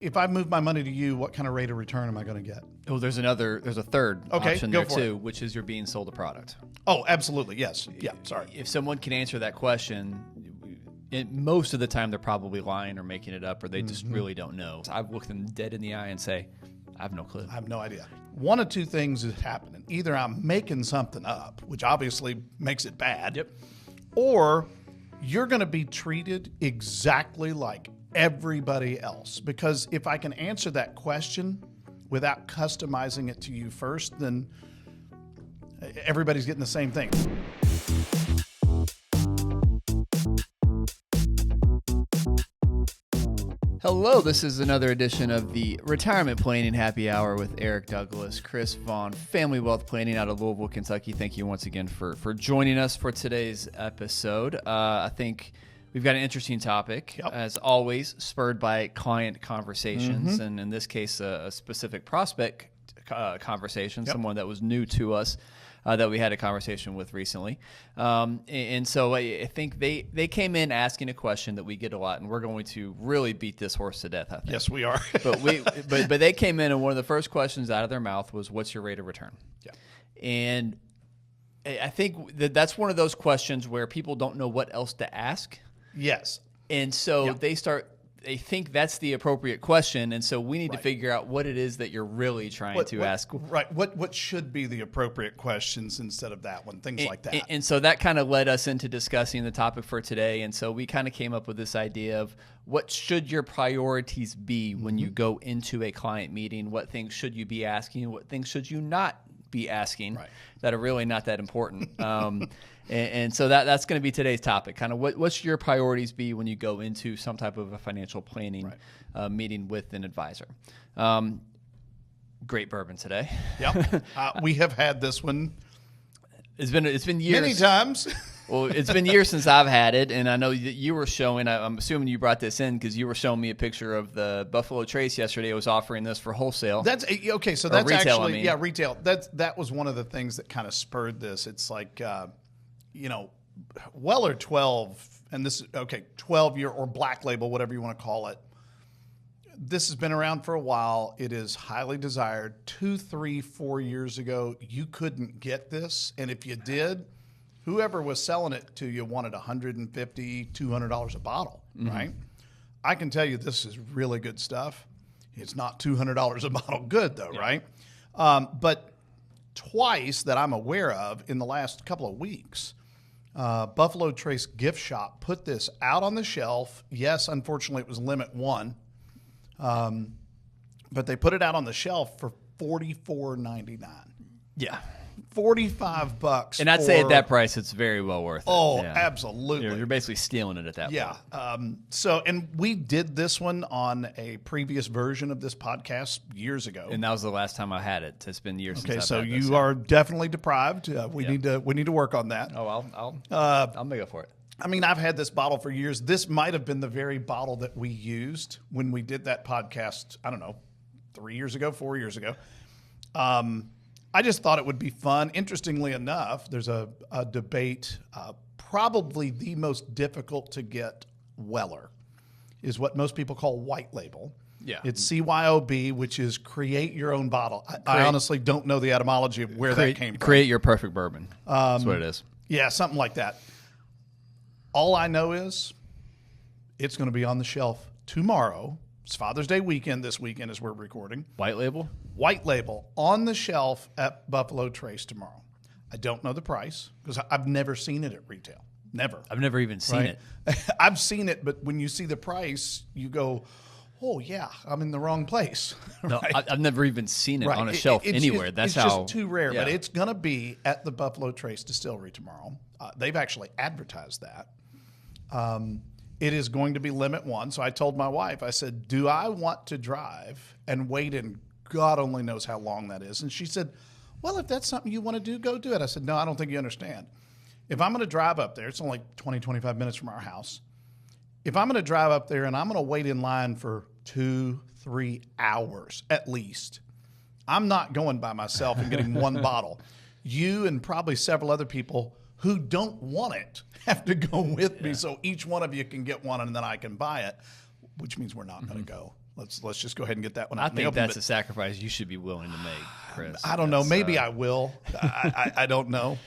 If I move my money to you, what kind of rate of return am I going to get? Oh, there's a third option there too, which is you're being sold a product. Oh, absolutely. Yes. Yeah. Sorry. If someone can answer that question, most of the time they're probably lying or making it up, or they just really don't know. So I've looked them dead in the eye and say, I have no clue. I have no idea. One of two things is happening. Either I'm making something up, which obviously makes it bad. Yep. Or you're going to be treated exactly like everybody else. Because if I can answer that question without customizing it to you first, then everybody's getting the same thing. Hello, this is another edition of the Retirement Planning Happy Hour with Eric Douglas, Chris Vaughan, Family Wealth Planning out of Louisville, Kentucky. Thank you once again for joining us for today's episode. I think we've got an interesting topic, as always, spurred by client conversations, and in this case, a specific prospect conversation, someone that was new to us that we had a conversation with recently. And so I think they came in asking a question that we get a lot, and we're going to really beat this horse to death, I think. Yes, we are. but they came in, and one of the first questions out of their mouth was, what's your rate of return? Yeah. And I think that's one of those questions where people don't know what else to ask. Yes. And so they think that's the appropriate question, and so we need to figure out what it is that you're really trying to ask. Right. What should be the appropriate questions instead of that one, things like that. And so that kind of led us into discussing the topic for today, and so we kind of came up with this idea of what should your priorities be when you go into a client meeting? What things should you be asking? What things should you not be asking that are really not that important? And so that's going to be today's topic. Kind of what should your priorities be when you go into some type of a financial planning meeting with an advisor? Great bourbon today. Yep. We have had this one. It's been years. Many times. Well, it's been years since I've had it, and I know that you were showing. I'm assuming you brought this in because you were showing me a picture of the Buffalo Trace yesterday. I was offering this for wholesale. That's okay. So that's retail, actually retail. That was one of the things that kind of spurred this. It's like Weller 12, and this is 12-year or Black Label, whatever you want to call it. This has been around for a while. It is highly desired. 2, 3, 4 years ago, you couldn't get this, and if you did, whoever was selling it to you wanted $150, $200 a bottle, right? I can tell you this is really good stuff. It's not $200 a bottle good, though, right? But twice that I'm aware of in the last couple of weeks, Buffalo Trace Gift Shop put this out on the shelf. Yes, unfortunately, it was limit one, but they put it out on the shelf for $44.99. Yeah. $45. And I'd say at that price, it's very well worth it. Oh, absolutely. You're basically stealing it at that point. Yeah. And we did this one on a previous version of this podcast years ago. And that was the last time I had it. It's been years since I've so had this. you are definitely deprived. We need to work on that. Oh, I'll make up for it. I mean, I've had this bottle for years. This might have been the very bottle that we used when we did that podcast, I don't know, 3 years ago, 4 years ago. I just thought it would be fun. Interestingly enough, there's a debate. Probably the most difficult to get Weller is what most people call white label. Yeah. It's CYOB, which is create your own bottle. I honestly don't know the etymology of where that came from. Create your perfect bourbon. That's what it is. Yeah, something like that. All I know is it's going to be on the shelf tomorrow. It's Father's Day weekend this weekend as we're recording. White label? White label on the shelf at Buffalo Trace tomorrow. I don't know the price because I've never seen it at retail. Never. I've never even seen it. I've seen it, but when you see the price, you go, oh, yeah, I'm in the wrong place. No, I've never even seen it on a shelf anywhere. That's it's just too rare, but it's going to be at the Buffalo Trace Distillery tomorrow. They've actually advertised that. It is going to be limit one. So I told my wife, I said, do I want to drive and wait in God only knows how long that is? And she said, well, if that's something you want to do, go do it. I said, no, I don't think you understand. If I'm going to drive up there, it's only 20, 25 minutes from our house. If I'm going to drive up there and I'm going to wait in line for 2, 3 hours at least, I'm not going by myself and getting one bottle. You and probably several other people who don't want it have to go with me, so each one of you can get one and then I can buy it, which means we're not going to go. Let's just go ahead and get that one I out in the think open. that's a sacrifice you should be willing to make, Chris. I don't know. Maybe I will. I don't know.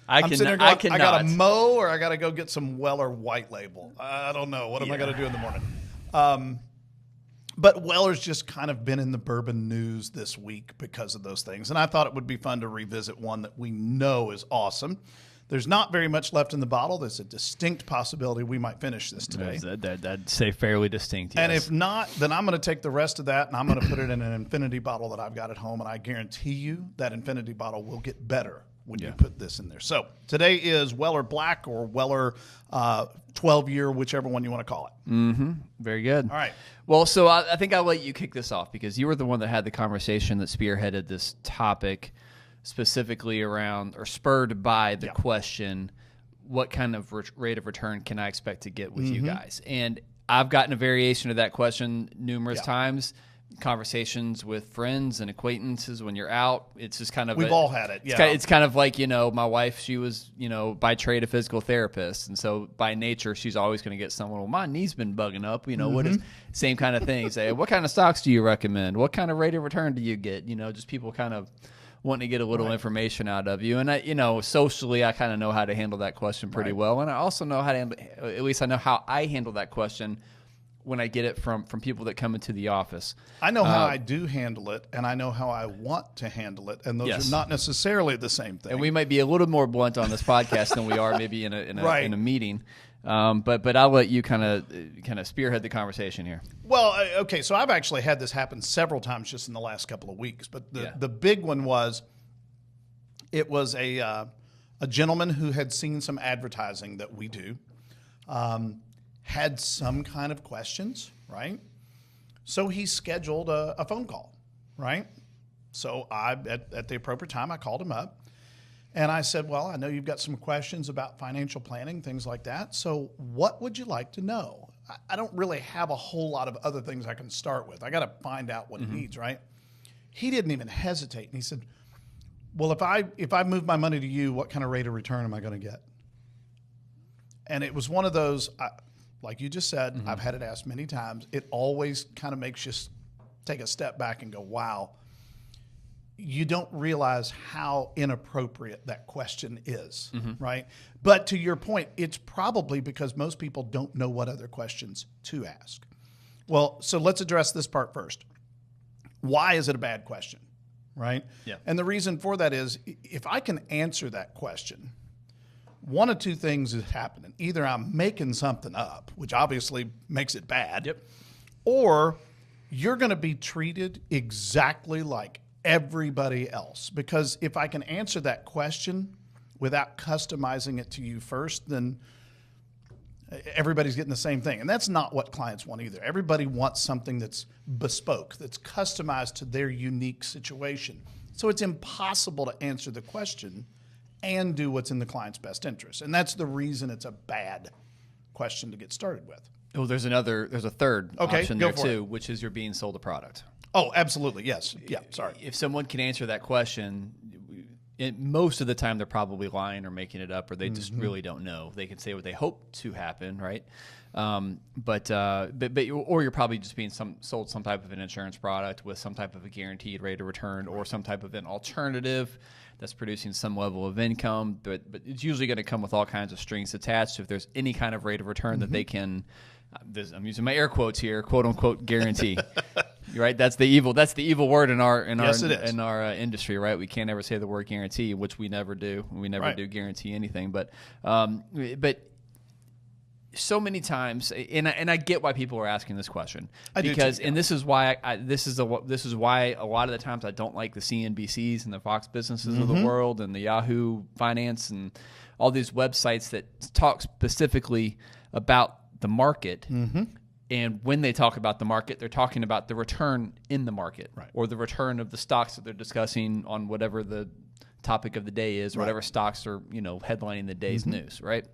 I'm sitting there going, I got to mow or I got to go get some Weller White Label. I don't know. What am I going to do in the morning? But Weller's just kind of been in the bourbon news this week because of those things. And I thought it would be fun to revisit one that we know is awesome. There's not very much left in the bottle. There's a distinct possibility we might finish this today. That'd say fairly distinct, yes. And if not, then I'm going to take the rest of that and I'm going to put it in an infinity bottle that I've got at home. And I guarantee you that infinity bottle will get better when you put this in there. So today is Weller Black or Weller 12-year, whichever one you want to call it. Mm-hmm. Very good. All right. Well, so I think I'll let you kick this off because you were the one that had the conversation that spearheaded this topic specifically around or spurred by the question, what kind of rate of return can I expect to get with you guys? And I've gotten a variation of that question numerous times. Conversations with friends and acquaintances when you're out. It's just kind of we've all had it. Yeah, it's kind of like, my wife, she was, by trade a physical therapist, and so by nature she's always going to get someone. Well, my knee's been bugging up. What is same kind of thing? Say, what kind of stocks do you recommend? What kind of rate of return do you get? Just people kind of wanting to get a little information out of you. And I, socially, I kind of know how to handle that question pretty well, and I also know how to handle, at least I know how I handle that question when I get it from people that come into the office. I know how I do handle it, and I know how I want to handle it, and those are not necessarily the same thing. And we might be a little more blunt on this podcast than we are maybe in a meeting. But I'll let you kind of spearhead the conversation here. Well, okay, so I've actually had this happen several times just in the last couple of weeks, but the big one was a gentleman who had seen some advertising that we do. Had some kind of questions, right? So he scheduled a phone call, right? So at the appropriate time, I called him up and I said, well, I know you've got some questions about financial planning, things like that. So what would you like to know? I don't really have a whole lot of other things I can start with. I got to find out what he needs, right? He didn't even hesitate. And he said, well, if I move my money to you, what kind of rate of return am I going to get? And it was one of those, like you just said, I've had it asked many times. It always kind of makes you take a step back and go, wow, you don't realize how inappropriate that question is, right? But to your point, it's probably because most people don't know what other questions to ask. Well, so let's address this part first. Why is it a bad question, right? Yeah. And the reason for that is if I can answer that question, one of two things is happening. Either I'm making something up, which obviously makes it bad, or you're going to be treated exactly like everybody else. Because if I can answer that question without customizing it to you first, then everybody's getting the same thing. And that's not what clients want either. Everybody wants something that's bespoke, that's customized to their unique situation. So it's impossible to answer the question and do what's in the client's best interest. And that's the reason it's a bad question to get started with. Oh, there's a third option there too, which is you're being sold a product. Oh, absolutely. Yes. Yeah. Sorry. If someone can answer that question, most of the time they're probably lying or making it up, or they just really don't know. They can say what they hope to happen, right? But or you're probably just being sold some type of an insurance product with some type of a guaranteed rate of return, or some type of an alternative that's producing some level of income. But it's usually going to come with all kinds of strings attached. If there's any kind of rate of return that they can, I'm using my air quotes here, quote unquote guarantee. Right, that's the evil word in our industry, right? We can't ever say the word guarantee, which we never do. We never do guarantee anything, but so many times, and I get why people are asking this question, and this is why this is why a lot of the times I don't like the CNBCs and the Fox Businesses of the world and the Yahoo Finance and all these websites that talk specifically about the market. And when they talk about the market, they're talking about the return in the market, or the return of the stocks that they're discussing on whatever the topic of the day is, or whatever stocks are headlining the day's news, right?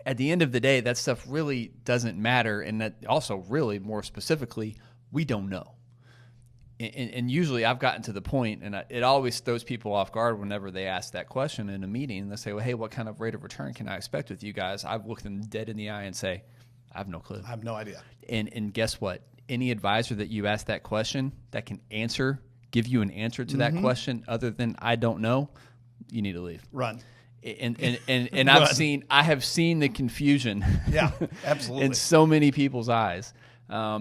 At the end of the day, that stuff really doesn't matter, and that also really more specifically, we don't know. And usually I've gotten to the point, and it always throws people off guard whenever they ask that question in a meeting. They say, well, hey, what kind of rate of return can I expect with you guys? I've looked them dead in the eye and say, I have no clue. I have no idea. And guess what? any advisor that you ask that question that can give you an answer to that question other than I don't know, you need to leave. Run. And I have seen the confusion. Yeah, absolutely. in so many people's eyes.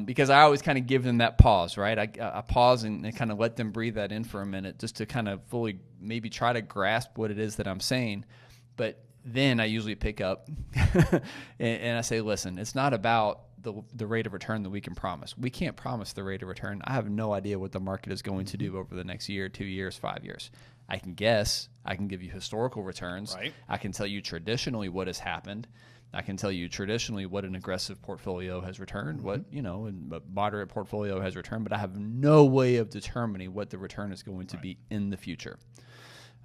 Because I always kind of give them that pause, right? I pause and kind of let them breathe that in for a minute just to kind of fully maybe try to grasp what it is that I'm saying. But then I usually pick up and I say, listen, it's not about the rate of return that we can promise. We can't promise the rate of return. I have no idea what the market is going to do over the next year, 2 years, 5 years. I can guess. I can give you historical returns. Right. I can tell you traditionally what has happened. I can tell you traditionally what an aggressive portfolio has returned, what, a moderate portfolio has returned, but I have no way of determining what the return is going to be in the future.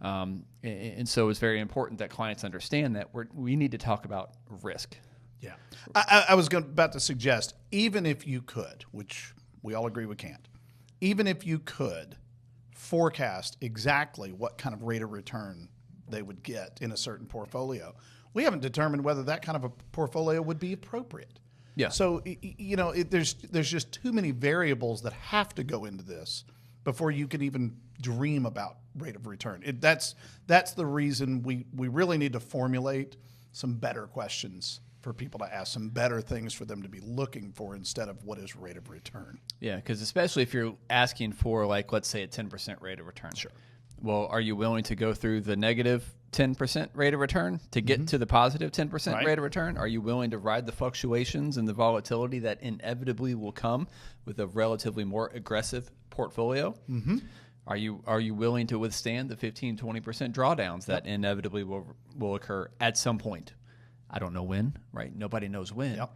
And so it's very important that clients understand that we need to talk about risk. Yeah. I was about to suggest, even if you could, which we all agree we can't, even if you could forecast exactly what kind of rate of return they would get in a certain portfolio, we haven't determined whether that kind of a portfolio would be appropriate. Yeah. So, there's just too many variables that have to go into this before you can even dream about rate of return. That's the reason we really need to formulate some better questions for people to ask, some better things for them to be looking for instead of what is rate of return. Yeah, because especially if you're asking for, like, let's say a 10% rate of return. Sure. Well, are you willing to go through the negative 10% rate of return to get to the positive 10% rate of return? Are you willing to ride the fluctuations and the volatility that inevitably will come with a relatively more aggressive portfolio? Mm-hmm. Are you willing to withstand the 15, 20% drawdowns that inevitably will occur at some point? I don't know when, right? Nobody knows when. Yep.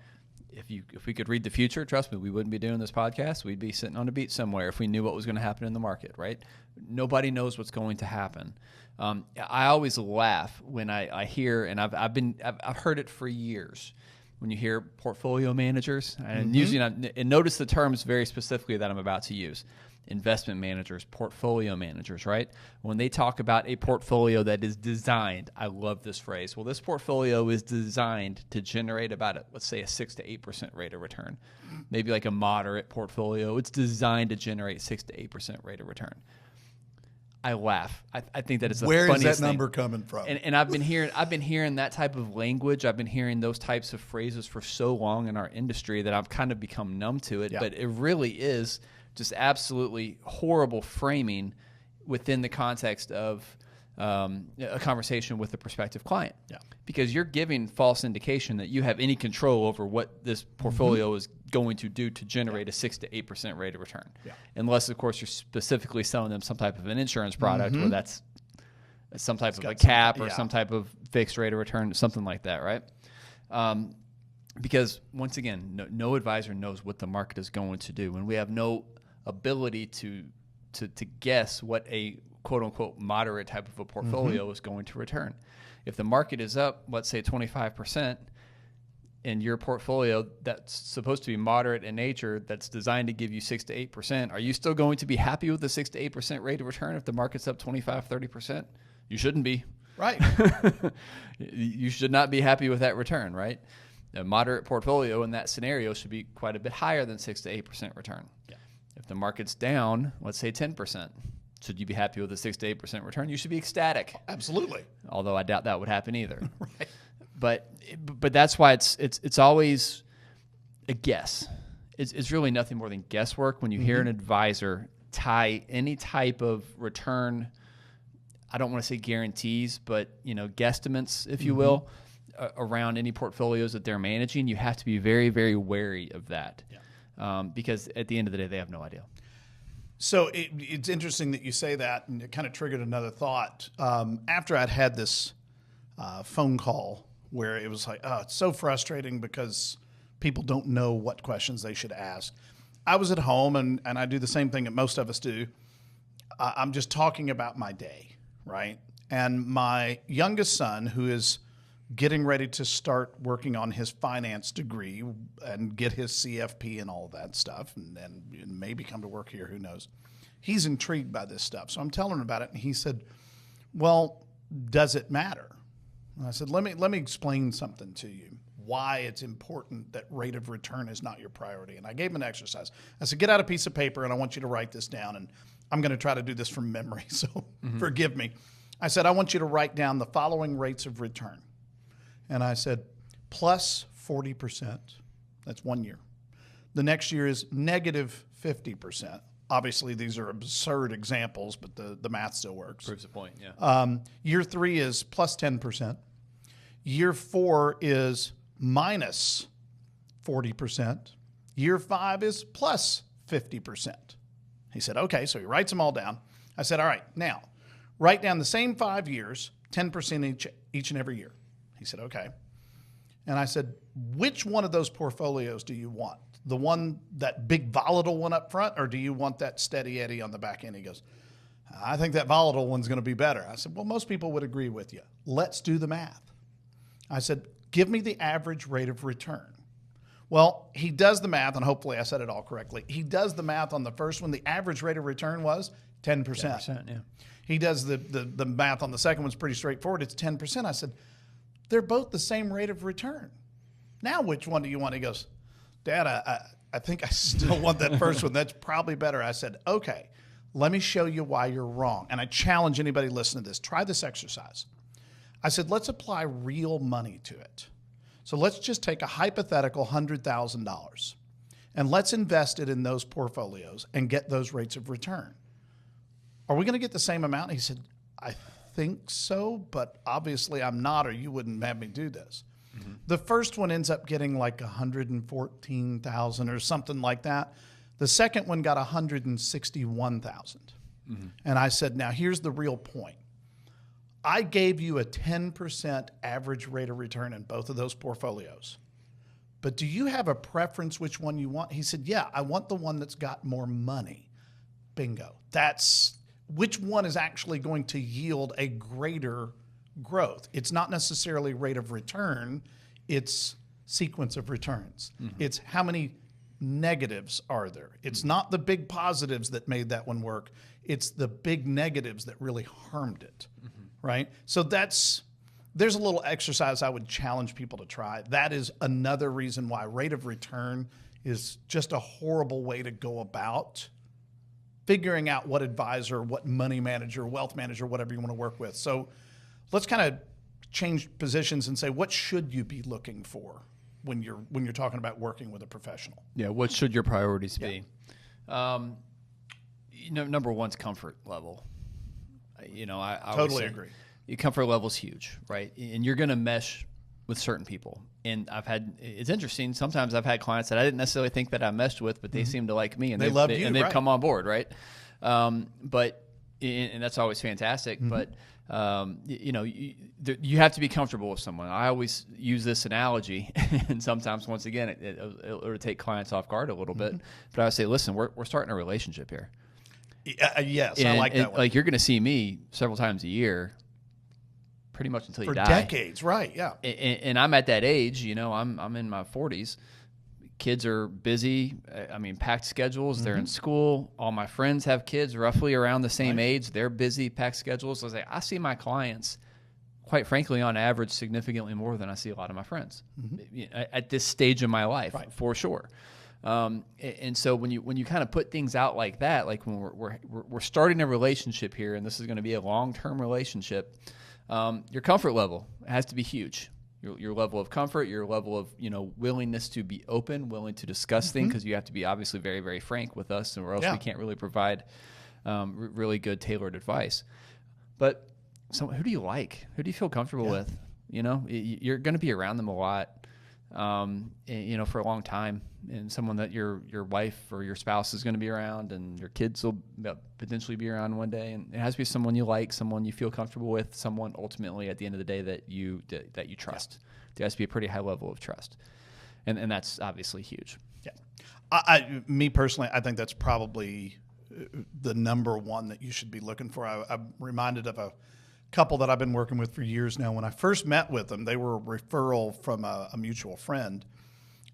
If we could read the future, trust me, we wouldn't be doing this podcast. We'd be sitting on a beach somewhere if we knew what was going to happen in the market, right? Nobody knows what's going to happen. I always laugh when I hear, and I've heard it for years, when you hear portfolio managers, and and notice the terms very specifically that I'm about to use. Investment managers, portfolio managers, right? When they talk about a portfolio that is designed, I love this phrase. Well, this portfolio is designed to generate about, let's say, a 6 to 8% rate of return. Maybe like a moderate portfolio. It's designed to generate 6 to 8% rate of return. I laugh. I think that is the funniest thing. Where is that number coming from? And I've been hearing that type of language. I've been hearing those types of phrases for so long in our industry that I've kind of become numb to it. Yeah. But it really is just absolutely horrible framing within the context of a conversation with a prospective client. Yeah. Because you're giving false indication that you have any control over what this portfolio is going to do to generate a 6 to 8% rate of return. Yeah. Unless, of course, you're specifically selling them some type of an insurance product where that's some type of a cap or some type of fixed rate of return, something like that, right? Because, once again, no advisor knows what the market is going to do. And we have no ability to guess what a quote-unquote moderate type of a portfolio is going to return. If the market is up, let's say 25%, in your portfolio that's supposed to be moderate in nature, that's designed to give you 6 to 8%, are you still going to be happy with the 6 to 8% rate of return if the market's up 25, 30%? You shouldn't be. Right. You should not be happy with that return, right? A moderate portfolio in that scenario should be quite a bit higher than 6 to 8% return. Yeah. If the market's down, let's say 10%, should you be happy with a 6 to 8% return? You should be ecstatic. Absolutely. Although I doubt that would happen either. Right. But that's why it's always a guess. It's really nothing more than guesswork when you hear an advisor tie any type of return, I don't want to say guarantees, but guesstimates, if you will, around any portfolios that they're managing. You have to be very, very wary of that. Yeah. Because at the end of the day, they have no idea. So it's interesting that you say that, and it kind of triggered another thought. After I'd had this phone call where it was like, it's so frustrating because people don't know what questions they should ask. I was at home, and I do the same thing that most of us do. I'm just talking about my day, right? And my youngest son, who is getting ready to start working on his finance degree and get his CFP and all of that stuff, and maybe come to work here, who knows. He's intrigued by this stuff. So I'm telling him about it, and he said, well, does it matter? And I said, let me explain something to you. why it's important that rate of return is not your priority. And I gave him an exercise. I said, get out a piece of paper and I want you to write this down. And I'm going to try to do this from memory, so forgive me. I said, I want you to write down the following rates of return. And I said, plus 40%. That's 1 year. The next year is negative 50%. Obviously, these are absurd examples, but the math still works. Proves the point, yeah. Year 3 is plus 10%. Year 4 is minus 40%. Year 5 is plus 50%. He said, okay, so he writes them all down. I said, all right, now, write down the same 5 years, 10% each and every year. He said, okay. And I said, which one of those portfolios do you want? The one, that big volatile one up front, or do you want that steady Eddie on the back end? He goes, I think that volatile one's going to be better. I said, well, most people would agree with you. Let's do the math. I said, give me the average rate of return. Well, he does the math, and hopefully I said it all correctly. He does the math on the first one. The average rate of return was 10%. 10%, yeah. He does the math on the second one's pretty straightforward. It's 10%. I said, they're both the same rate of return. Now, which one do you want? He goes, Dad, I think I still want that first one. That's probably better. I said, okay, let me show you why you're wrong. And I challenge anybody listening to this. Try this exercise. I said, let's apply real money to it. So let's just take a hypothetical $100,000 and let's invest it in those portfolios and get those rates of return. Are we going to get the same amount? He said, I think so, but obviously I'm not, or you wouldn't have me do this. Mm-hmm. The first one ends up getting like 114,000 or something like that. The second one got 161,000. Mm-hmm. And I said, now here's the real point. I gave you a 10% average rate of return in both of those portfolios. But do you have a preference which one you want? He said, yeah, I want the one that's got more money. Bingo. That's which one is actually going to yield a greater growth. It's not necessarily rate of return. It's sequence of returns. Mm-hmm. It's how many negatives are there. It's not the big positives that made that one work. It's the big negatives that really harmed it. Mm-hmm. Right? So there's a little exercise I would challenge people to try. That is another reason why rate of return is just a horrible way to go about figuring out what advisor, what money manager, wealth manager, whatever you want to work with. So let's kind of change positions and say, what should you be looking for when you're talking about working with a professional? Yeah, what should your priorities be? Number one's comfort level. I totally agree. Your comfort level is huge, right? And you're going to mesh with certain people. And it's interesting. Sometimes I've had clients that I didn't necessarily think that I meshed with, but they seem to like me, and they love you, and they've right. come on board, right? But that's always fantastic. Mm-hmm. But you have to be comfortable with someone. I always use this analogy, and sometimes, once again, it'll take clients off guard a little bit. But I would say, listen, we're starting a relationship here. Yes, I like that one. Like, you're going to see me several times a year, pretty much until you die. For decades, right? Yeah. And I'm at that age. I'm in my 40s. Kids are busy. I mean, packed schedules. Mm-hmm. They're in school. All my friends have kids roughly around the same age. They're busy, packed schedules. So I see my clients, quite frankly, on average, significantly more than I see a lot of my friends at this stage of my life, right. For sure. And so when you kind of put things out like that, like when we're starting a relationship here, and this is going to be a long-term relationship, your comfort level has to be huge. Your level of comfort, your level of willingness to be open, willing to discuss things, because you have to be obviously very, very frank with us, or else we can't really provide really good tailored advice. But who do you like? Who do you feel comfortable with? You're going to be around them a lot. For a long time, and someone that your wife or your spouse is going to be around, and your kids will potentially be around one day. And it has to be someone you like, someone you feel comfortable with, someone ultimately at the end of the day that you trust. Yeah. There has to be a pretty high level of trust, and that's obviously huge. Yeah, me personally, I think that's probably the number one that you should be looking for. I'm reminded of a couple that I've been working with for years now. When I first met with them, they were a referral from a mutual friend,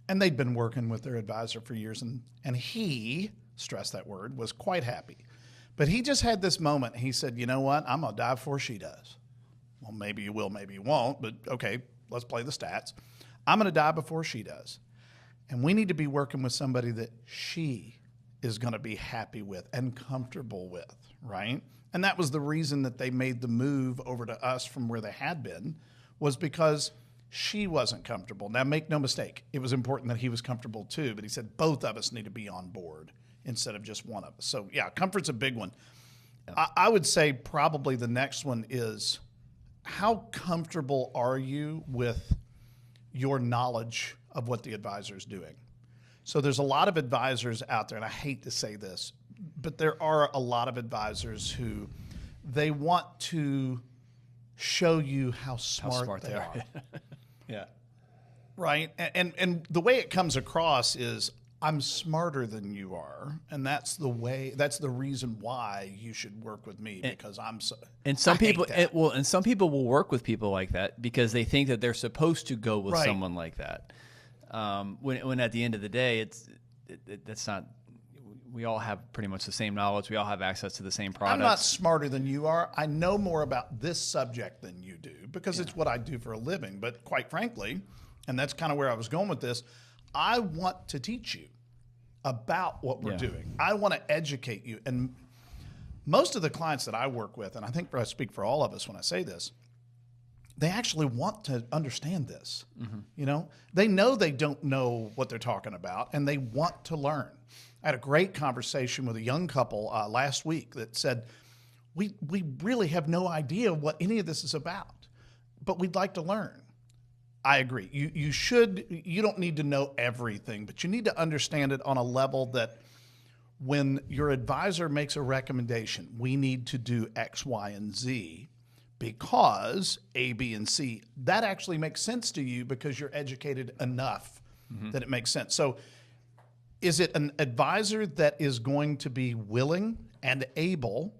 and they'd been working with their advisor for years, and he, stress that word, was quite happy. But he just had this moment. He said, you know what? I'm going to die before she does. Well, maybe you will, maybe you won't, but okay, let's play the stats. I'm going to die before she does. And we need to be working with somebody that she is going to be happy with and comfortable with, right? And that was the reason that they made the move over to us from where they had been, was because she wasn't comfortable. Now, make no mistake, it was important that he was comfortable too, but he said both of us need to be on board instead of just one of us. So, yeah, comfort's a big one. Yeah. I would say probably the next one is, how comfortable are you with your knowledge of what the advisor is doing? So there's a lot of advisors out there, and I hate to say this, but there are a lot of advisors who they want to show you how smart they are. Yeah. Right? And the way it comes across is, I'm smarter than you are, and that's the reason why you should work with me, because I'm so. And some people, and some people will work with people like that because they think that they're supposed to go with someone like that. When at the end of the day, that's not. We all have pretty much the same knowledge. We all have access to the same products. I'm not smarter than you are. I know more about this subject than you do because it's what I do for a living. But quite frankly, and that's kind of where I was going with this, I want to teach you about what we're doing. I want to educate you. And most of the clients that I work with, and I think I speak for all of us when I say this, they actually want to understand this. Mm-hmm. You know, they know they don't know what they're talking about, and they want to learn. I had a great conversation with a young couple last week that said, we really have no idea what any of this is about, but we'd like to learn. I agree. You don't need to know everything, but you need to understand it on a level that when your advisor makes a recommendation, we need to do X, Y, and Z because A, B, and C, that actually makes sense to you because you're educated enough that it makes sense. So is it an advisor that is going to be willing and able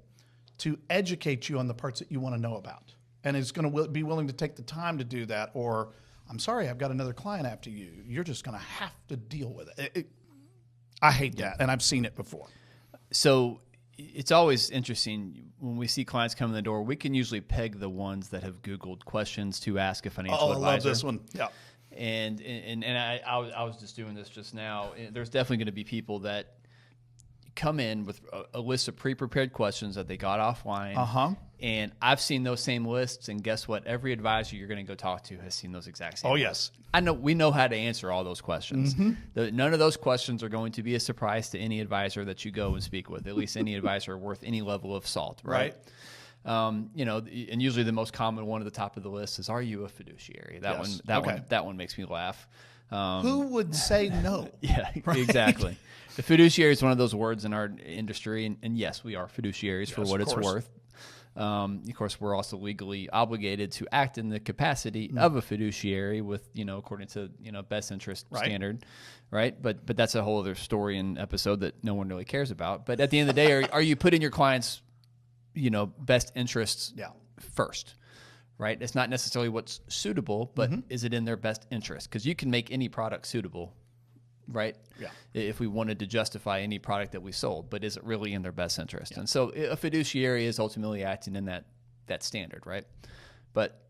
to educate you on the parts that you want to know about? And is going to be willing to take the time to do that? Or, I'm sorry, I've got another client after you. You're just going to have to deal with it. I hate that, and I've seen it before. So it's always interesting when we see clients come in the door. We can usually peg the ones that have Googled questions to ask a financial advisor. I love this one. Yeah. And I was just doing this just now. There's definitely going to be people that come in with a list of pre-prepared questions that they got offline. And I've seen those same lists, and guess what? Every advisor you're going to go talk to has seen those exact same lists. We know how to answer all those questions. None of those questions are going to be a surprise to any advisor that you go and speak with, at least any advisor worth any level of salt, right? And usually the most common one at the top of the list is, are you a fiduciary? That one makes me laugh. Who would say no? Yeah, right? Exactly. The fiduciary is one of those words in our industry, and yes, we are fiduciaries for what it's worth. Of course, we're also legally obligated to act in the capacity of a fiduciary with, according to, best interest standard, right? But that's a whole other story and episode that no one really cares about. But at the end of the day, are you putting your clients' best interests first, right? It's not necessarily what's suitable, but is it in their best interest? Because you can make any product suitable, right? Yeah. If we wanted to justify any product that we sold, but is it really in their best interest? Yeah. And so a fiduciary is ultimately acting in that standard, right? But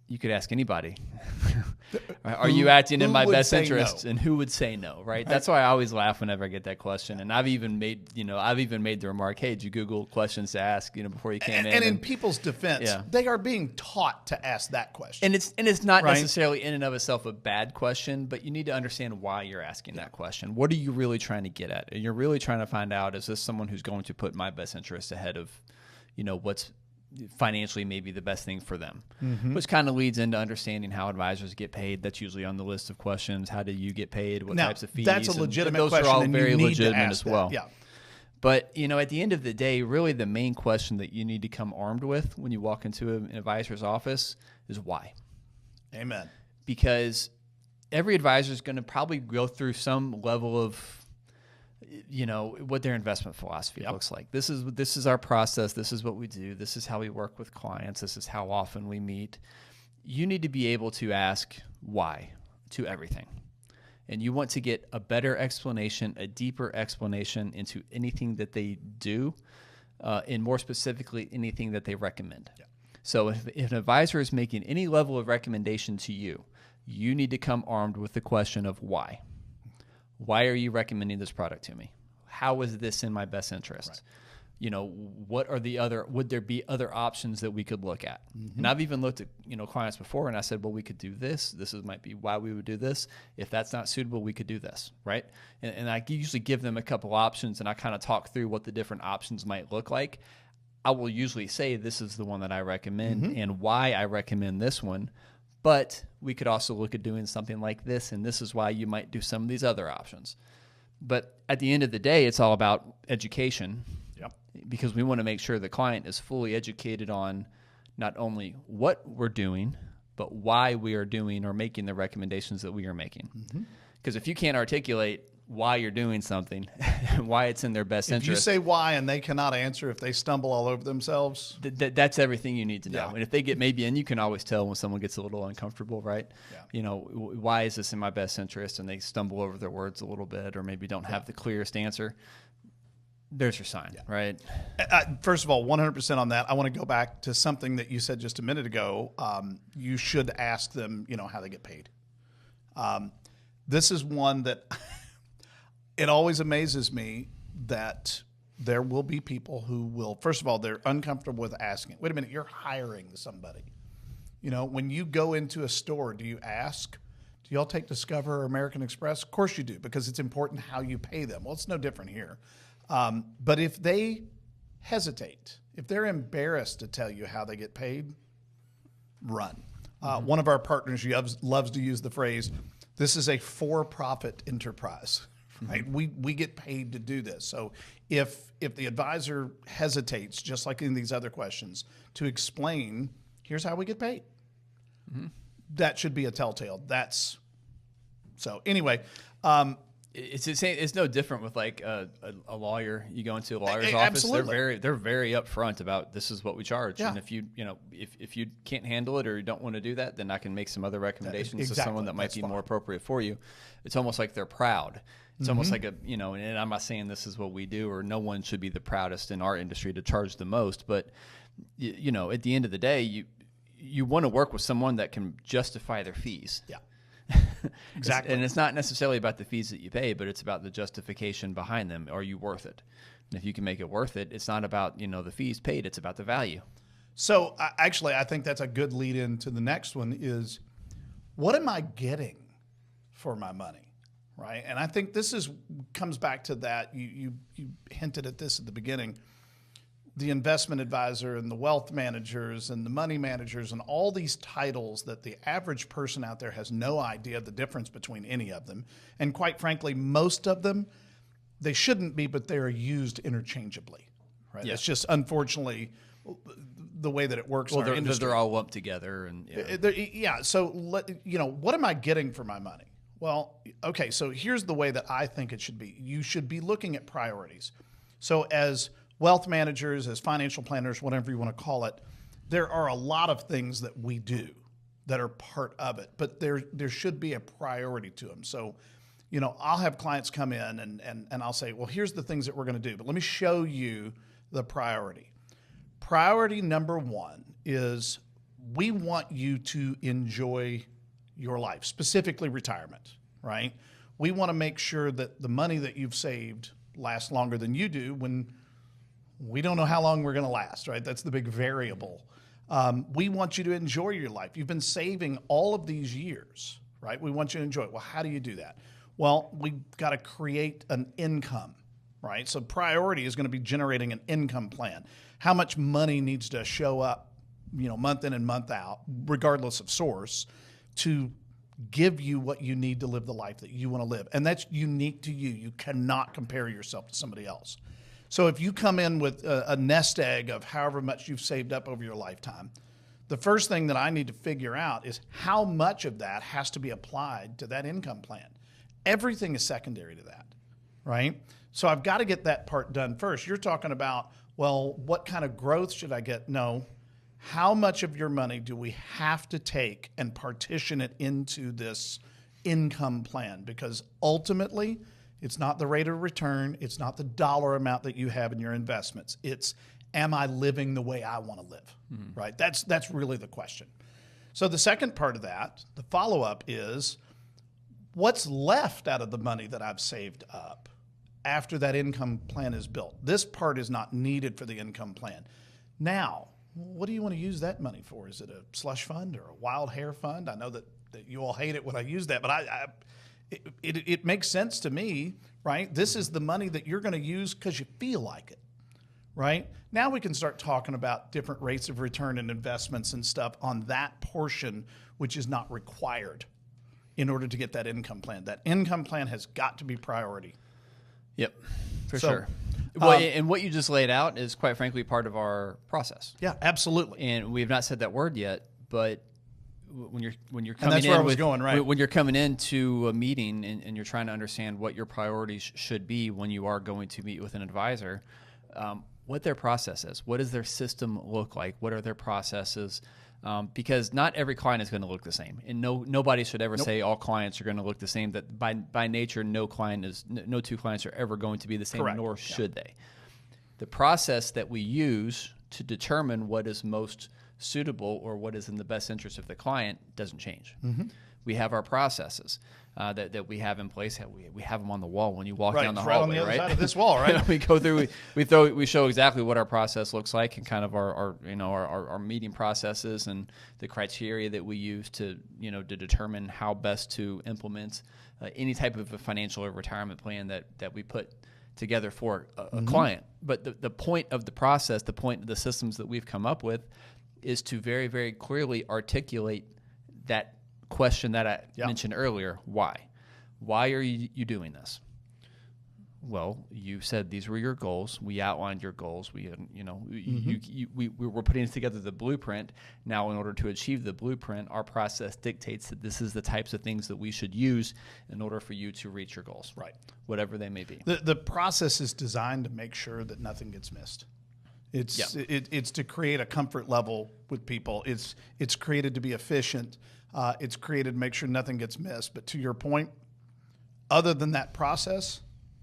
you could ask anybody, are you acting in my best interest? No? And who would say no, right? That's why I always laugh whenever I get that question. And I've even made the remark, hey, did you Google questions to ask, before you came in? And in people's defense, they are being taught to ask that question. And it's not necessarily in and of itself a bad question, but you need to understand why you're asking that question. What are you really trying to get at? And you're really trying to find out, is this someone who's going to put my best interest ahead of, what's financially maybe the best thing for them, which kind of leads into understanding how advisors get paid. That's usually on the list of questions. How do you get paid? What types of fees? That's a legitimate those question. Those are all very legitimate as well. Yeah. But, at the end of the day, really the main question that you need to come armed with when you walk into an advisor's office is why. Amen. Because every advisor is going to probably go through some level of what their investment philosophy looks like. This is our process. This is what we do. This is how we work with clients. This is how often we meet. You need to be able to ask why to everything. And you want to get a better explanation, a deeper explanation into anything that they do, and more specifically, anything that they recommend. Yeah. So if an advisor is making any level of recommendation to you, you need to come armed with the question of why. Why are you recommending this product to me? How is this in my best interest? Right. You know, would there be other options that we could look at? Mm-hmm. And I've even looked at, clients before and I said, well, we could do this. Might be why we would do this. If that's not suitable, we could do this, right? And I usually give them a couple options and I kind of talk through what the different options might look like. I will usually say this is the one that I recommend and why I recommend this one. But we could also look at doing something like this, and this is why you might do some of these other options. But at the end of the day, it's all about education. Yep. Because we want to make sure the client is fully educated on not only what we're doing, but why we are doing or making the recommendations that we are making. Because if you can't articulate why you're doing something, why it's in their best interest. If you say why and they cannot answer, if they stumble all over themselves. That's everything you need to know. Yeah. And if they get and you can always tell when someone gets a little uncomfortable, right? Yeah. Why is this in my best interest? And they stumble over their words a little bit or maybe don't have the clearest answer. There's your sign, right? First of all, 100% on that. I want to go back to something that you said just a minute ago. You should ask them, how they get paid. This is one that it always amazes me that there will be people who will, first of all, they're uncomfortable with asking. Wait a minute, you're hiring somebody. When you go into a store, do you ask, do y'all take Discover or American Express? Of course you do, because it's important how you pay them. Well, it's no different here. But if they hesitate, if they're embarrassed to tell you how they get paid, run. One of our partners loves to use the phrase, this is a for-profit enterprise. Right? We get paid to do this. So if the advisor hesitates, just like in these other questions, to explain, here's how we get paid, that should be a telltale. So anyway. It's no different with like a lawyer. You go into a lawyer's office, absolutely. they're very upfront about this is what we charge. Yeah. And if you can't handle it or you don't want to do that, then I can make some other recommendations to someone that might be more appropriate for you. It's almost like they're proud. It's almost like and I'm not saying this is what we do or no one should be the proudest in our industry to charge the most, but at the end of the day, you want to work with someone that can justify their fees. Yeah. Exactly. And it's not necessarily about the fees that you pay, but it's about the justification behind them. Are you worth it? And if you can make it worth it, it's not about, the fees paid. It's about the value. So actually, I think that's a good lead into the next one is, what am I getting for my money? Right. And I think this comes back to that. You hinted at this at the beginning. The investment advisor and the wealth managers and the money managers and all these titles that the average person out there has no idea the difference between any of them. And quite frankly, most of them, they shouldn't be, but they're used interchangeably. Right. Yeah. It's just unfortunately the way that it works in our industry. They're all lumped together. And So what am I getting for my money? Well, okay, so here's the way that I think it should be. You should be looking at priorities. So as wealth managers, as financial planners, whatever you want to call it, there are a lot of things that we do that are part of it, but there should be a priority to them. So, I'll have clients come in and I'll say, well, here's the things that we're going to do, but let me show you the priority. Priority number one is we want you to enjoy your life, specifically retirement, right? We want to make sure that the money that you've saved lasts longer than you do when we don't know how long we're going to last, right? That's the big variable. We want you to enjoy your life. You've been saving all of these years, right? We want you to enjoy it. Well, how do you do that? Well, we've got to create an income, right? So priority is going to be generating an income plan. How much money needs to show up, month in and month out, regardless of source, to give you what you need to live the life that you want to live. And that's unique to you. You cannot compare yourself to somebody else. So if you come in with a nest egg of however much you've saved up over your lifetime, the first thing that I need to figure out is how much of that has to be applied to that income plan. Everything is secondary to that, right? So I've got to get that part done first. You're talking about, well, what kind of growth should I get? No. How much of your money do we have to take and partition it into this income plan? Because ultimately, it's not the rate of return. It's not the dollar amount that you have in your investments. It's, am I living the way I want to live, right? That's really the question. So the second part of that, the follow-up is, what's left out of the money that I've saved up after that income plan is built? This part is not needed for the income plan. Now, what do you want to use that money for? Is it a slush fund or a wild hair fund? I know that you all hate it when I use that, but it makes sense to me, right? This is the money that you're going to use because you feel like it, right? Now we can start talking about different rates of return and investments and stuff on that portion, which is not required in order to get that income plan. That income plan has got to be priority. Yep, for sure. Well, and what you just laid out is, quite frankly, part of our process. Yeah, absolutely. And we have not said that word yet, but when you're coming and that's in where I was going, right? When you're coming into a meeting and you're trying to understand what your priorities should be when you are going to meet with an advisor, what their process is, what does their system look like, what are their processes, because not every client is going to look the same, and nobody should ever say all clients are going to look the same. That by nature, no two clients are ever going to be the same. Correct. Nor should they. The process that we use to determine what is most suitable or what is in the best interest of the client doesn't change. Mm-hmm. We have our processes that we have in place. We have them on the wall when you walk down the hallway, on the other side of this wall, right? We go through. We show exactly what our process looks like and kind of our meeting processes and the criteria that we use to determine how best to implement any type of a financial or retirement plan that we put together for a client. But the point of the process, the point of the systems that we've come up with, is to very, very clearly articulate that question that I mentioned earlier. Why? Why are you doing this? Well, you said these were your goals. We outlined your goals. We were putting together the blueprint. Now, in order to achieve the blueprint, our process dictates that this is the types of things that we should use in order for you to reach your goals, right? Whatever they may be. The process is designed to make sure that nothing gets missed. It's to create a comfort level with people. It's created to be efficient. It's created to make sure nothing gets missed. But to your point, other than that process,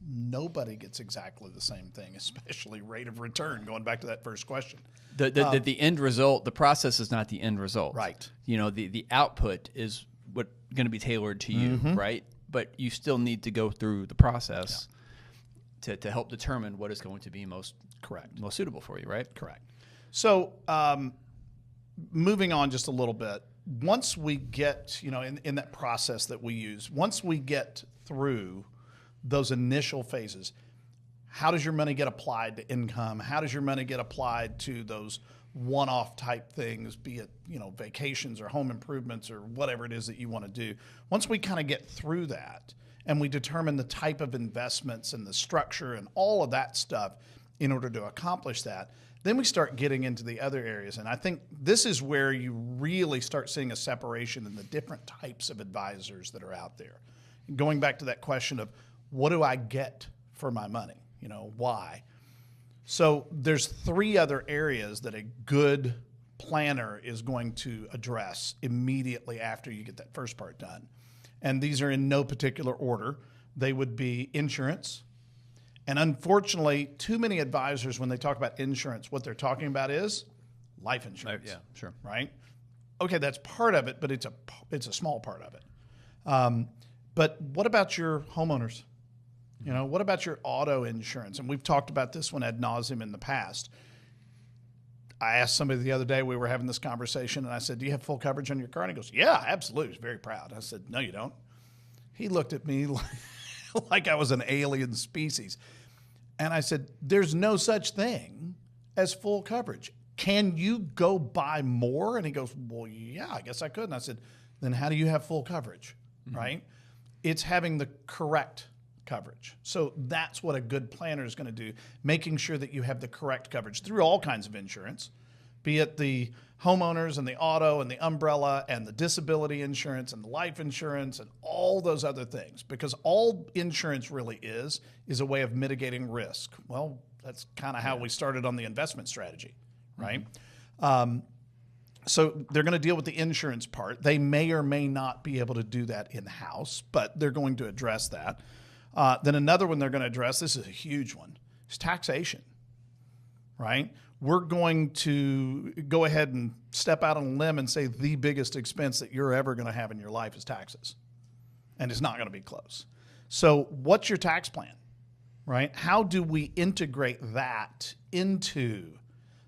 nobody gets exactly the same thing, especially rate of return, going back to that first question. The end result, the process is not the end result. Right. The output is what going to be tailored to you, right? But you still need to go through the process to help determine what is going to be most suitable for you, right? Correct. So moving on just a little bit, once we get, in that process that we use, once we get through those initial phases, how does your money get applied to income? How does your money get applied to those one-off type things, be it, vacations or home improvements or whatever it is that you want to do? Once we kind of get through that and we determine the type of investments and the structure and all of that stuff in order to accomplish that, then we start getting into the other areas. And I think this is where you really start seeing a separation in the different types of advisors that are out there. Going back to that question of, what do I get for my money? Why? So there's three other areas that a good planner is going to address immediately after you get that first part done. And these are in no particular order. They would be insurance. And unfortunately, too many advisors, when they talk about insurance, what they're talking about is life insurance. Yeah, sure. Right? Okay, that's part of it, but it's a small part of it. But what about your homeowners? What about your auto insurance? And we've talked about this one ad nauseum in the past. I asked somebody the other day, we were having this conversation, and I said, do you have full coverage on your car? And he goes, yeah, absolutely. He's very proud. I said, no, you don't. He looked at me like I was an alien species. And I said, there's no such thing as full coverage. Can you go buy more? And he goes, well, yeah, I guess I could. And I said, then how do you have full coverage, right? It's having the correct coverage. So that's what a good planner is going to do, making sure that you have the correct coverage through all kinds of insurance, be it the homeowners and the auto and the umbrella and the disability insurance and the life insurance and all those other things, because all insurance really is a way of mitigating risk. Well, that's kind of how we started on the investment strategy, right? So they're going to deal with the insurance part. They may or may not be able to do that in-house, but they're going to address that. Then another one they're going to address, this is a huge one, is taxation, right? we're going to go ahead and step out on a limb and say the biggest expense that you're ever going to have in your life is taxes. And it's not going to be close. So what's your tax plan, right? How do we integrate that into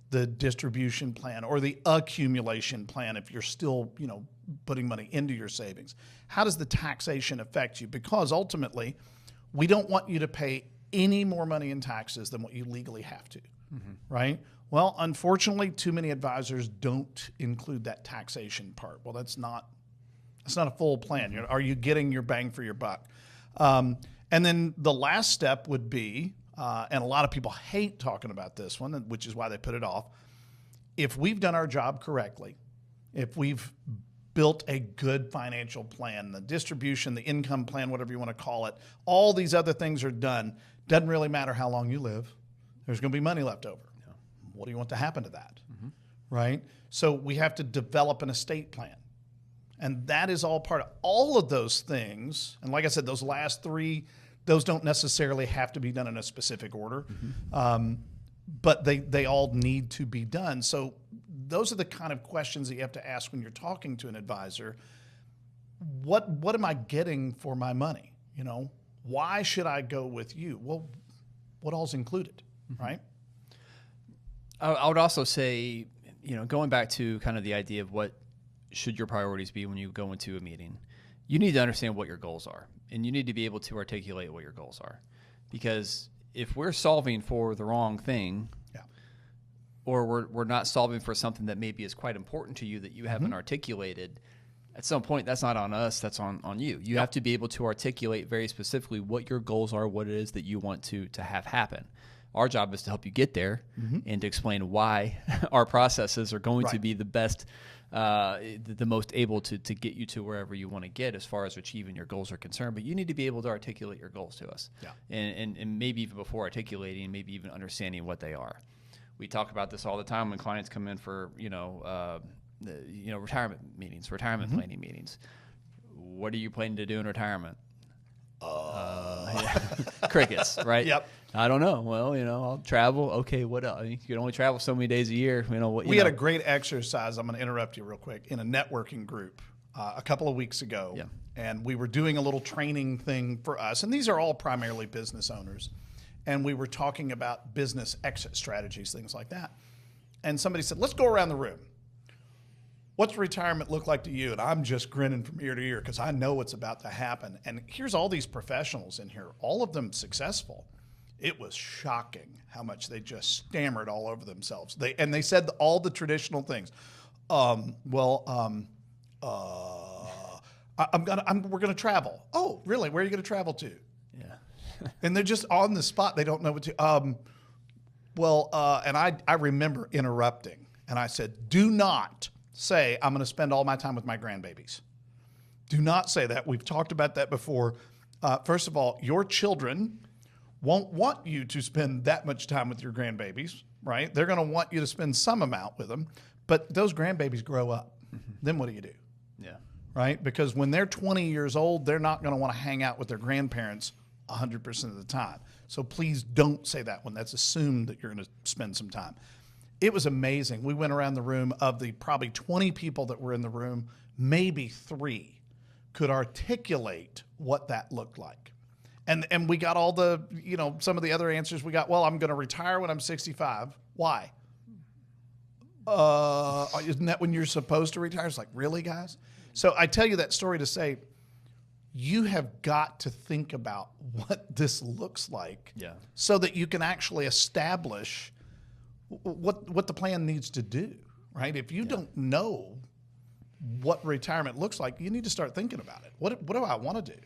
the distribution plan or the accumulation plan if you're still, putting money into your savings? How does the taxation affect you? Because ultimately, we don't want you to pay any more money in taxes than what you legally have to, right? Well, unfortunately, too many advisors don't include that taxation part. Well, that's not a full plan. Are you getting your bang for your buck? And then the last step would be, and a lot of people hate talking about this one, which is why they put it off. If we've done our job correctly, if we've built a good financial plan, the distribution, the income plan, whatever you want to call it, all these other things are done. Doesn't really matter how long you live. There's going to be money left over. Yeah. What do you want to happen to that? Right? So we have to develop an estate plan. And that is all part of all of those things. And like I said, those last three, those don't necessarily have to be done in a specific order. But they all need to be done. So those are the kind of questions that you have to ask when you're talking to an advisor. What am I getting for my money? Why should I go with you? Well, what all's included, right? I would also say, going back to kind of the idea of what should your priorities be when you go into a meeting, you need to understand what your goals are, and you need to be able to articulate what your goals are. Because if we're solving for the wrong thing, or we're not solving for something that maybe is quite important to you that you haven't articulated, at some point that's not on us, that's on you. You have to be able to articulate very specifically what your goals are, what it is that you want to have happen. Our job is to help you get there and to explain why our processes are going to be the best, the most able to get you to wherever you want to get as far as achieving your goals are concerned. But you need to be able to articulate your goals to us. And maybe even before articulating, maybe even understanding what they are. We talk about this all the time when clients come in for, retirement meetings, retirement planning meetings. What are you planning to do in retirement? Crickets, right? Yep. I don't know. Well, I'll travel. Okay, what else? You can only travel so many days a year. We had a great exercise. I'm going to interrupt you real quick. In a networking group a couple of weeks ago, and we were doing a little training thing for us. And these are all primarily business owners. And we were talking about business exit strategies, things like that. And somebody said, let's go around the room. What's retirement look like to you? And I'm just grinning from ear to ear because I know what's about to happen. And here's all these professionals in here, all of them successful. It was shocking how much they just stammered all over themselves. They said all the traditional things. We're gonna travel. Oh, really? Where are you gonna travel to? And they're just on the spot. They don't know what to. And I remember interrupting, and I said, "Do not say I'm going to spend all my time with my grandbabies. Do not say that. We've talked about that before. First of all, your children won't want you to spend that much time with your grandbabies, right? They're going to want you to spend some amount with them, but those grandbabies grow up. Then what do you do? Right? Because when they're 20 years old, they're not going to want to hang out with their grandparents 100% of the time. So please don't say that when that's assumed that you're going to spend some time." It was amazing. We went around the room. Of the probably 20 people that were in the room, maybe 3 could articulate what that looked like. And we got all the, some of the other answers we got. Well, I'm going to retire when I'm 65. Why? Isn't that when you're supposed to retire? It's like, really, guys? So I tell you that story to say, you have got to think about what this looks like so that you can actually establish what the plan needs to do, right? If you don't know what retirement looks like, you need to start thinking about it. What do I want to do?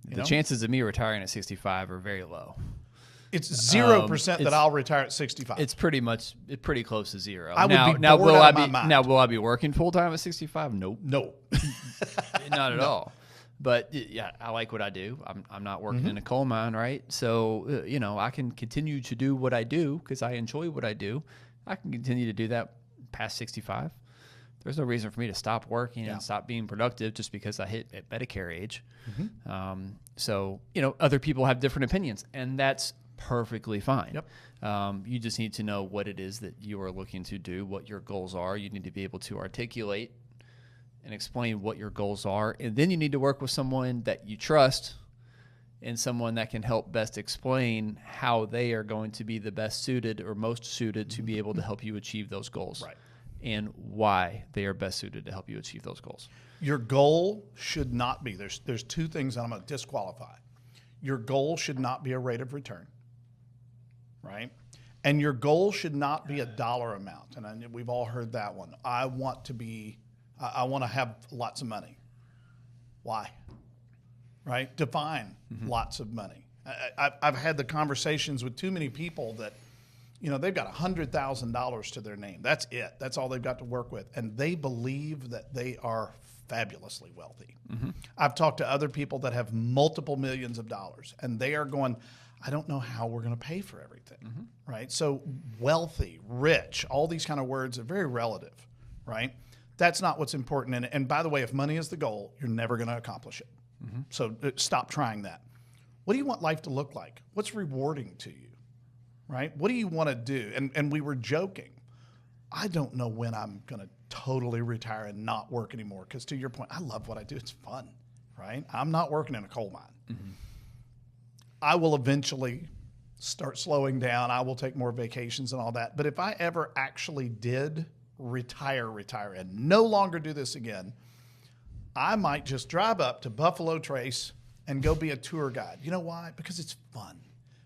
The chances of me retiring at 65 are very low. It's 0% that I'll retire at 65. It's pretty close to zero. I would be bored out of my mind. Now, will I be working full time at 65? Nope. No. Not at all. But I like what I do. I'm not working in a coal mine, right? So, I can continue to do what I do because I enjoy what I do. I can continue to do that past 65. There's no reason for me to stop working and stop being productive just because I hit at Medicare age. So, other people have different opinions, and that's perfectly fine. Yep. You just need to know what it is that you are looking to do, what your goals are. You need to be able to articulate and explain what your goals are. And then you need to work with someone that you trust and someone that can help best explain how they are going to be the best suited or most suited to be able to help you achieve those goals. Right. And why they are best suited to help you achieve those goals. Your goal should not be, there's two things that I'm going to disqualify. Your goal should not be a rate of return, right? And your goal should not be a dollar amount. And we've all heard that one. I want to have lots of money. Why? Right? Define lots of money. I've had the conversations with too many people that, they've got $100,000 to their name. That's it. That's all they've got to work with. And they believe that they are fabulously wealthy. I've talked to other people that have multiple millions of dollars, and they are going, I don't know how we're going to pay for everything, right? So wealthy, rich, all these kind of words are very relative, right? That's not what's important. And by the way, if money is the goal, you're never going to accomplish it. So stop trying that. What do you want life to look like? What's rewarding to you, right? What do you want to do? And we were joking. I don't know when I'm going to totally retire and not work anymore. Because to your point, I love what I do. It's fun, right? I'm not working in a coal mine. I will eventually start slowing down. I will take more vacations and all that. But if I ever actually did retire and no longer do this again, I might just drive up to Buffalo Trace and go be a tour guide. You know why? Because it's fun.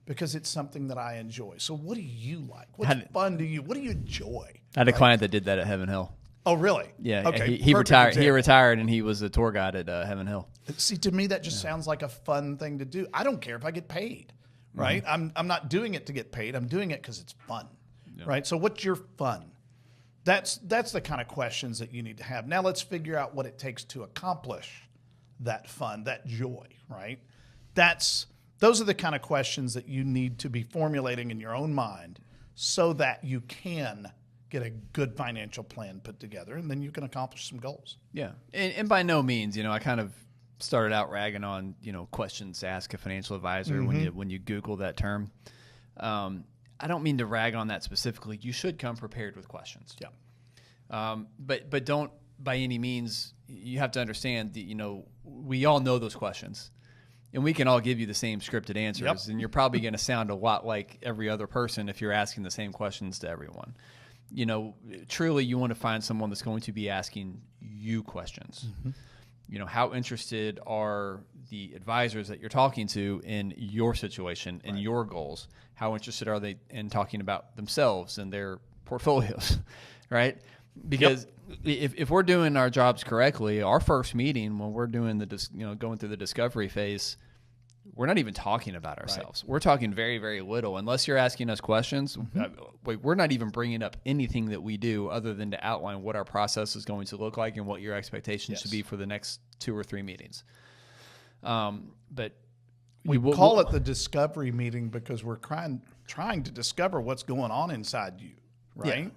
Because it's something that I enjoy. So what do you like? What's fun to you? What do you enjoy? I had a client that did that at Heaven Hill. Oh, really? Yeah. Okay. He retired. Example. He retired, and he was a tour guide at Heaven Hill. See, to me, that just sounds like a fun thing to do. I don't care if I get paid, right? I'm not doing it to get paid. I'm doing it because it's fun, right? So what's your fun? That's the kind of questions that you need to have. Now let's figure out what it takes to accomplish that fun, that joy, right? Those are the kind of questions that you need to be formulating in your own mind so that you can get a good financial plan put together, and then you can accomplish some goals. Yeah, and by no means, I kind of started out ragging on, questions to ask a financial advisor when you Google that term. I don't mean to rag on that specifically. You should come prepared with questions. Yeah. But don't by any means. You have to understand that we all know those questions. And we can all give you the same scripted answers, and you're probably going to sound a lot like every other person if you're asking the same questions to everyone. Truly you want to find someone that's going to be asking you questions. How interested are the advisors that you're talking to in your situation and your goals? How interested are they in talking about themselves and their portfolios, right? Because if we're doing our jobs correctly, our first meeting when we're doing going through the discovery phase, we're not even talking about ourselves. We're talking very, very little. Unless you're asking us questions, we're not even bringing up anything that we do other than to outline what our process is going to look like and what your expectations should be for the next 2 or 3 meetings. But we call it the discovery meeting because we're trying to discover what's going on inside you, right? Yeah.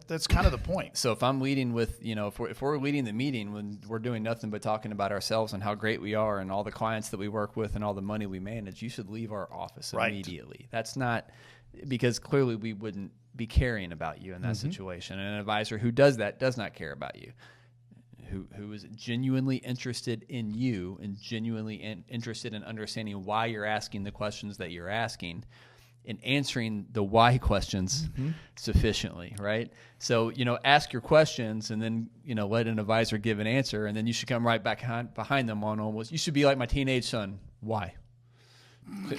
That's kind of the point. So if I'm leading with, if we're leading the meeting when we're doing nothing but talking about ourselves and how great we are and all the clients that we work with and all the money we manage, you should leave our office immediately. That's not because clearly we wouldn't be caring about you in that situation. And an advisor who does that does not care about you, who is genuinely interested in you and genuinely interested in understanding why you're asking the questions that you're asking and answering the why questions sufficiently, right? So, ask your questions and then, let an advisor give an answer, and then you should come right back behind them on almost. You should be like my teenage son. Why?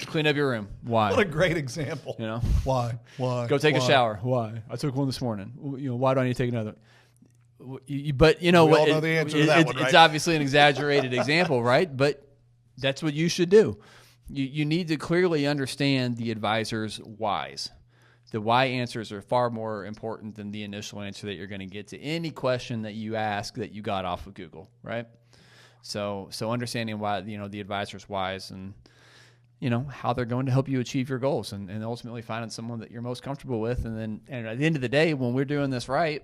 Clean up your room. Why? What a great example. Why? Go take a shower. Why? I took one this morning. Why do I need to take another? But we all know the answer to that one, right? It's obviously an exaggerated example, right? But that's what you should do. You need to clearly understand the advisor's whys. The why answers are far more important than the initial answer that you're going to get to any question that you ask that you got off of Google, right? So understanding why, the advisor's whys and, how they're going to help you achieve your goals and ultimately finding someone that you're most comfortable with. And at the end of the day, when we're doing this right,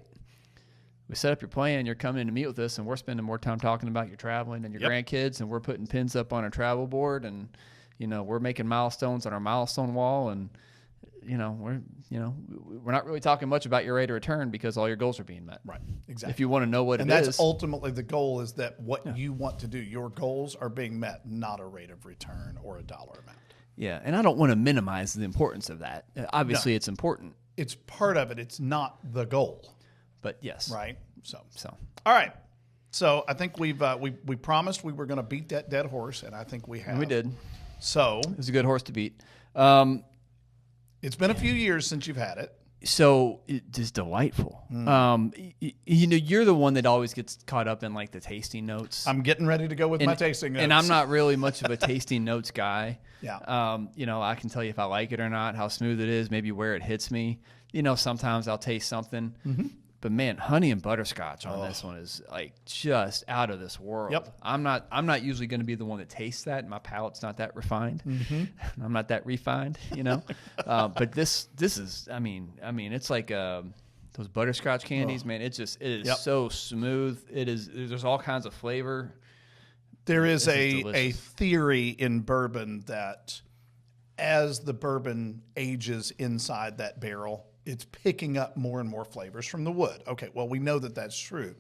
we set up your plan, you're coming in to meet with us, and we're spending more time talking about your traveling and your grandkids, and we're putting pins up on a travel board and, we're making milestones on our milestone wall, and we're not really talking much about your rate of return because all your goals are being met. Right. Exactly. If you want to know what and it is, that's ultimately the goal, is that what you want to do, your goals are being met, not a rate of return or a dollar amount. Yeah, and I don't want to minimize the importance of that. Obviously, it's important. It's part of it. It's not the goal. But yes. Right. So all right. So I think we promised we were going to beat that dead horse, and I think we have. And we did. So it was a good horse to beat. It's been a few years since you've had it. So it's just delightful. You're the one that always gets caught up in like the tasting notes. I'm getting ready to go with my tasting notes. And I'm not really much of a tasting notes guy. Yeah. I can tell you if I like it or not, how smooth it is, maybe where it hits me. Sometimes I'll taste something. Mm-hmm. But man, honey and butterscotch on this one is like just out of this world. Yep. I'm not usually going to be the one that tastes that. My palate's not that refined. Mm-hmm. I'm not that refined, But this is, I mean, it's like those butterscotch candies, man. It is so smooth. There's all kinds of flavor. There is a theory in bourbon that as the bourbon ages inside that barrel, it's picking up more and more flavors from the wood. Okay, well, we know that that's true.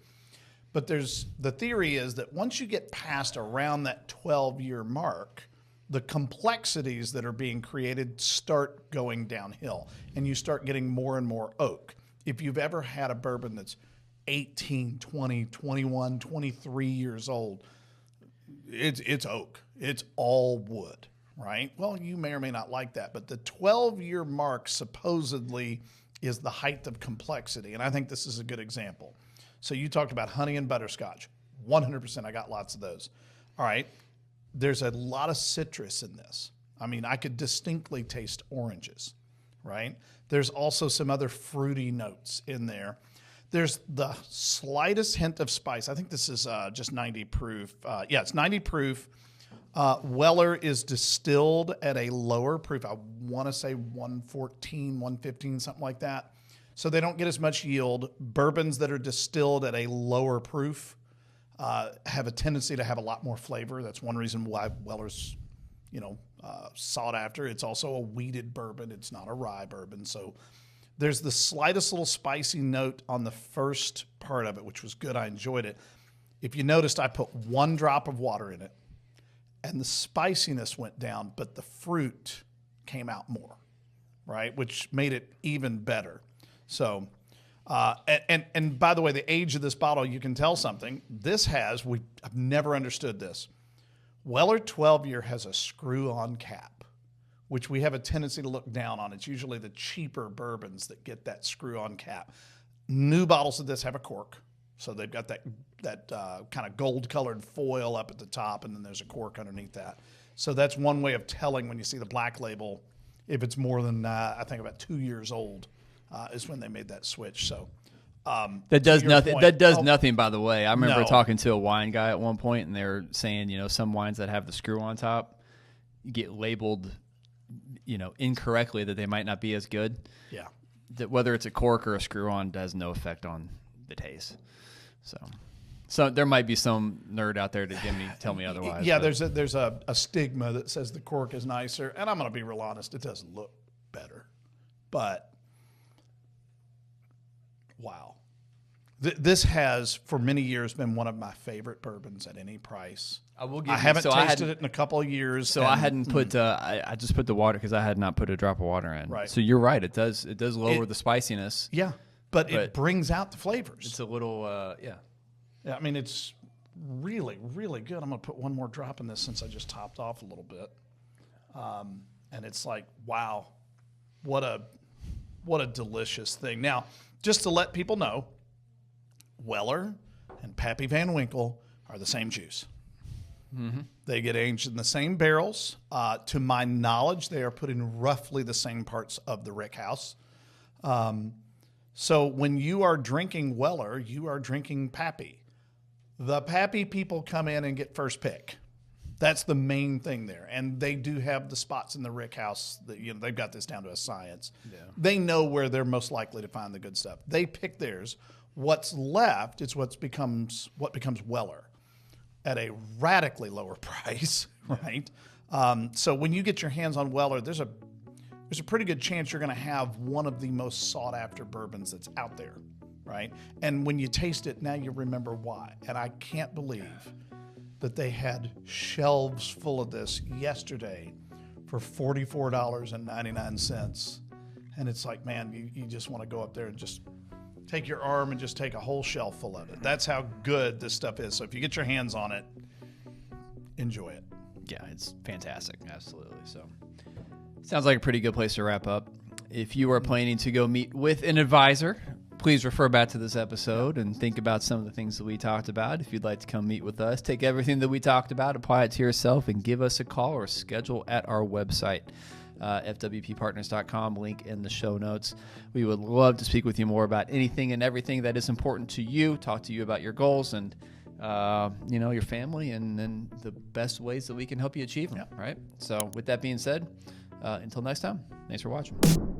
But the theory is that once you get past around that 12-year mark, the complexities that are being created start going downhill, and you start getting more and more oak. If you've ever had a bourbon that's 18, 20, 21, 23 years old, it's oak. It's all wood. Right? Well, you may or may not like that, but the 12-year mark supposedly is the height of complexity, and I think this is a good example. So you talked about honey and butterscotch. 100%, I got lots of those. All right, there's a lot of citrus in this. I mean, I could distinctly taste oranges, right? There's also some other fruity notes in there. There's the slightest hint of spice. I think this is just 90 proof. It's 90 proof. Weller is distilled at a lower proof. I want to say 114, 115, something like that. So they don't get as much yield. Bourbons that are distilled at a lower proof have a tendency to have a lot more flavor. That's one reason why Weller's, sought after. It's also a wheated bourbon. It's not a rye bourbon. So there's the slightest little spicy note on the first part of it, which was good. I enjoyed it. If you noticed, I put 1 drop of water in it. And the spiciness went down, but the fruit came out more, right? Which made it even better. So, and by the way, the age of this bottle, you can tell something. I've never understood this. Weller 12-year has a screw-on cap, which we have a tendency to look down on. It's usually the cheaper bourbons that get that screw-on cap. New bottles of this have a cork. So they've got that kind of gold-colored foil up at the top, and then there's a cork underneath that. So that's one way of telling when you see the black label if it's more than, I think, about 2 years old is when they made that switch. So that does nothing. That does nothing, by the way. I remember talking to a wine guy at one point, and they were saying, some wines that have the screw on top get labeled, incorrectly, that they might not be as good. Yeah. That whether it's a cork or a screw on has no effect on the taste. So there might be some nerd out there to tell me otherwise. Yeah, there's a stigma that says the cork is nicer, and I'm going to be real honest, it doesn't look better. But wow, this has for many years been one of my favorite bourbons at any price. I will give. I haven't tasted it in a couple of years, so I hadn't put. I just put the water because I had not put a drop of water in. Right. So you're right. It does lower the spiciness. Yeah. But it brings out the flavors. It's a little, Yeah, I mean, it's really, really good. I'm going to put one more drop in this since I just topped off a little bit. And it's like, wow, what a delicious thing. Now, just to let people know, Weller and Pappy Van Winkle are the same juice. Mm-hmm. They get aged in the same barrels. To my knowledge, they are put in roughly the same parts of the rick house. So when you are drinking Weller, you are drinking Pappy. The Pappy people come in and get first pick. That's the main thing there. And they do have the spots in the rick house that, they've got this down to a science. Yeah. They know where they're most likely to find the good stuff. They pick theirs. What's left is what becomes Weller at a radically lower price, right? So when you get your hands on Weller, there's a pretty good chance you're going to have one of the most sought after bourbons that's out there, right? And when you taste it, now you remember why. And I can't believe that they had shelves full of this yesterday for $44.99. And it's like, man, you just want to go up there and just take your arm and just take a whole shelf full of it. That's how good this stuff is. So if you get your hands on it, enjoy it. Yeah, it's fantastic. Absolutely. So sounds like a pretty good place to wrap up. If you are planning to go meet with an advisor, please refer back to this episode and think about some of the things that we talked about. If you'd like to come meet with us, take everything that we talked about, apply it to yourself, and give us a call or schedule at our website, fwppartners.com, link in the show notes. We would love to speak with you more about anything and everything that is important to you, talk to you about your goals and your family, and then the best ways that we can help you achieve them, right? So with that being said, until next time, thanks for watching.